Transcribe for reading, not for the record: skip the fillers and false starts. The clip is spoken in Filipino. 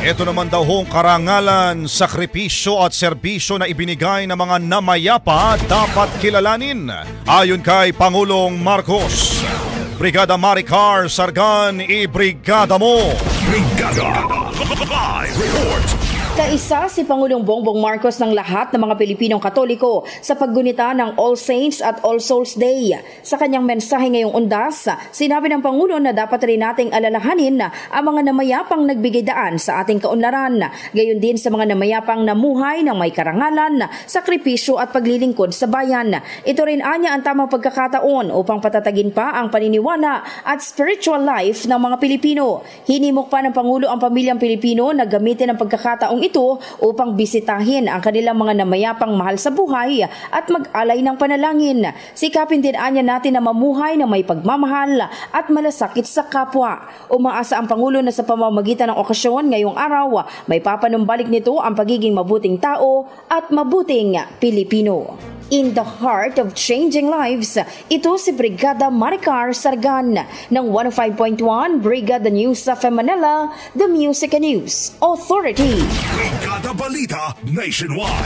Ito naman daw hong karangalan, sakripisyo at serbisyo na ibinigay ng mga namayapa dapat kilalanin ayon kay Pangulong Marcos. Brigada Maricar Sargan, i-brigada mo! Brigada Live Report! Kaisa si Pangulong Bongbong Marcos ng lahat ng mga Pilipinong Katoliko sa paggunita ng All Saints at All Souls Day. Sa kanyang mensahe ngayong undas, sinabi ng Pangulo na dapat rin nating alalahanin ang mga namayapang nagbigay daan sa ating kaunlaran. Gayon din sa mga namayapang namuhay ng may karangalan, sakripisyo at paglilingkod sa bayan. Ito rin anya ang tamang pagkakataon upang patatagin pa ang paniniwala at spiritual life ng mga Pilipino. Hinimok pa ng Pangulo ang pamilyang Pilipino na gamitin ang pagkakataong ito upang bisitahin ang kanilang mga namayapang mahal sa buhay at mag-alay ng panalangin. Sikapin din anya natin na mamuhay na may pagmamahal at malasakit sa kapwa. Umaasa ang Pangulo na sa pamamagitan ng okasyon ngayong araw, may papanumbalik nito ang pagiging mabuting tao at mabuting Pilipino. In the heart of changing lives, ito si Brigada Maricar Sargan ng 105.1 Brigada News sa Manila, the Music and News Authority. Brigada Balita Nationwide.